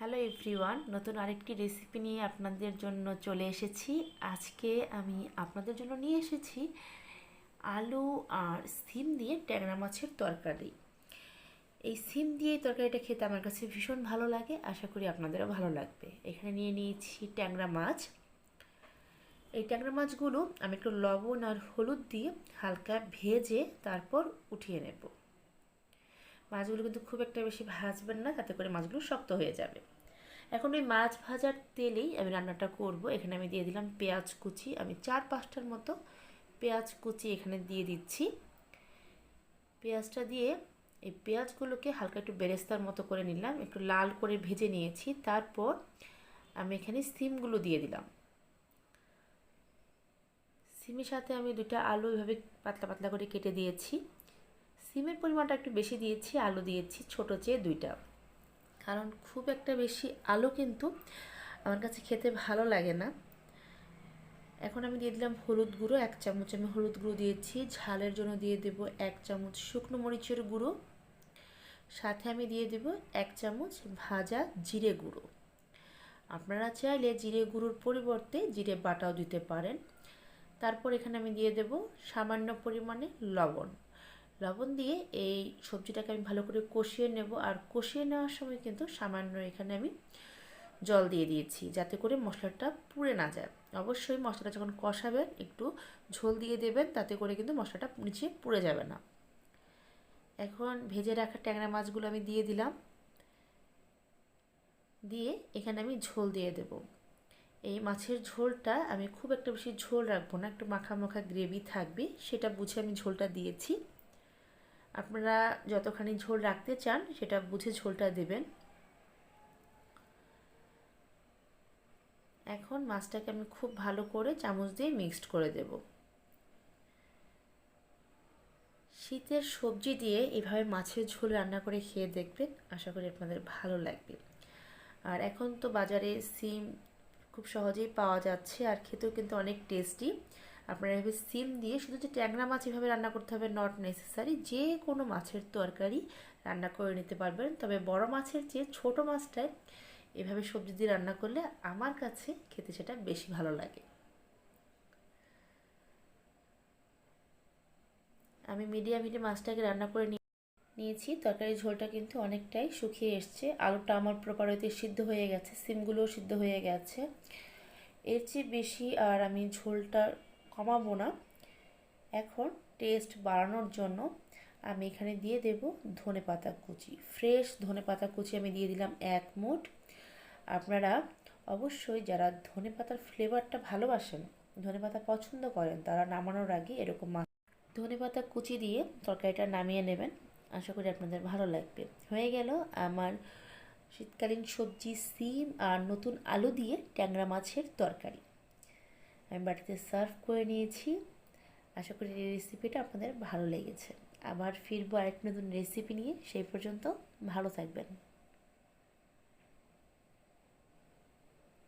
Hello everyone, নতুন আরেকটি recipe নিয়ে আপনাদের জন্য চলে এসেছি। আজকে আমি আপনাদের জন্য নিয়ে এসেছি আলু আর সিম দিয়ে ট্যাংরা মাছের তরকারি। এই সিম দিয়ে তরকারিটা খেতে আমার কাছে ভীষণ ভালো লাগে, আশা করি আপনাদেরও ভালো লাগবে। এখানে নিয়ে নিয়েছি ট্যাংরা মাছ। এই ট্যাংরা মাছগুলো আমি একটু লবণ আর হলুদ দিয়ে হালকা ভেজে তারপর উঠিয়ে নেব। মাছগুলো কিন্তু খুব একটা বেশি ভাজবেন না, তাতে করে মাছগুলো শক্ত হয়ে যাবে। এখন ওই মাছ ভাজার তেলেই আমি রান্নাটা করব। এখানে আমি দিয়ে দিলাম পেঁয়াজ কুচি। আমি 4-5টার মতো পেঁয়াজ কুচি এখানে দিয়ে দিচ্ছি। পেঁয়াজটা দিয়ে এই পেঁয়াজগুলোকে হালকা একটু বেরেস্তার মতো করে নিলাম, একটু লাল করে ভেজে নিয়েছি। তারপর আমি এখানে সিমগুলো দিয়ে দিলাম। সিমের সাথে আমি 2টা আলু এভাবে পাতলা পাতলা করে কেটে দিয়েছি। সিমের পরিমাণটা একটু বেশি দিয়েছি, আলু দিয়েছি ছোট চেয়ে 2টা, কারণ খুব একটা বেশি আলু কিন্তু আমার কাছে খেতে ভালো লাগে না। এখন আমি দিয়ে দিলাম হলুদ গুঁড়ো 1 চামচ। আমি হলুদ গুঁড়ো দিয়েছি। ঝালের জন্য দিয়ে দেব 1 চামচ শুকনো মরিচের গুঁড়ো। সাথে আমি দিয়ে দেব 1 চামচ ভাজা জিরে গুঁড়ো। আপনারা চাইলে জিরে গুঁড়োর পরিবর্তে জিরে বাটাও দিতে পারেন। তারপর এখানে আমি দিয়ে দেব সামান্য পরিমাণে লবণ। লবণ দিয়ে এই সবজিটাকে আমি ভালো করে কষিয়ে নেব। আর কষিয়ে নেওয়ার সময় কিন্তু সামান্য এখানে আমি জল দিয়ে দিয়েছি, যাতে করে মশলাটা পুড়ে না যায়। অবশ্যই মশলাটা যখন কষাবেন একটু ঝোল দিয়ে দেবেন, তাতে করে কিন্তু মশলাটা নিচে পুড়ে যাবে না। এখন ভেজে রাখা ট্যাংরা মাছগুলো আমি দিয়ে দিলাম। দিয়ে এখানে আমি ঝোল দিয়ে দেব। এই মাছের ঝোলটা আমি খুব একটা বেশি ঝোল রাখবো না, একটু মাখা মাখা গ্রেভি থাকবে, সেটা বুঝে আমি ঝোলটা দিয়েছি। আপনারা যতখানি ঝোল রাখতে চান সেটা বুঝে ঝোলটা দেবেন। এখন মাছটাকে আমি খুব ভালো করে চামচ দিয়ে মিক্সড করে দেব। শীতের সবজি দিয়ে এভাবে মাছের ঝোল রান্না করে খেয়ে দেখবেন, আশা করি আপনাদের ভালো লাগবে। আর এখন তো বাজারে সিম খুব সহজেই পাওয়া যাচ্ছে, আর খেতেও কিন্তু অনেক টেস্টি। আপনারা এভাবে সিম দিয়ে শুধু যে ট্যাংরা মাছ এভাবে রান্না করতে হবে নট নেসেসারি, যে কোনো মাছের তরকারি রান্না করে নিতে পারবেন। তবে বড় মাছের চেয়ে ছোট মাছটায় এভাবে সবজি দিয়ে রান্না করলে আমার কাছে খেতে সেটা বেশি ভালো লাগে। আমি মিডিয়াম হিটে মাছটাকে রান্না করে নিয়েছি। তরকারির ঝোলটা কিন্তু অনেকটাই শুকিয়ে এসছে। আলুটা আমার প্রপার হইতে সিদ্ধ হয়ে গেছে, সিমগুলোও সিদ্ধ হয়ে গেছে। এর চেয়ে বেশি আর আমি ঝোলটা কমাবো না। এখন টেস্ট বাড়ানোর জন্য আমি এখানে দিয়ে দেব ধনেপাতা কুচি। ফ্রেশ ধনেপাতা কুচি আমি দিয়ে দিলাম 1 মুঠ। আপনারা অবশ্যই যারা ধনেপাতার ফ্লেভারটা ভালোবাসেন, ধনেপাতা পছন্দ করেন, তারা নামানোর আগে এরকম ধনেপাতা কুচি দিয়ে তরকারিটা নামিয়ে নেবেন। আশা করি আপনাদের ভালো লাগবে। হয়ে গেল আমার শীতকালীন সবজি সিম আর নতুন আলু দিয়ে ট্যাংরা মাছের তরকারি। আমি বাটিতে সার্ভ করে নিয়েছি। আশা করি এই রেসিপিটা আপনাদের ভালো লেগেছে। আবার ফিরবো আরেকটি নতুন রেসিপি নিয়ে। সেই পর্যন্ত ভালো থাকবেন।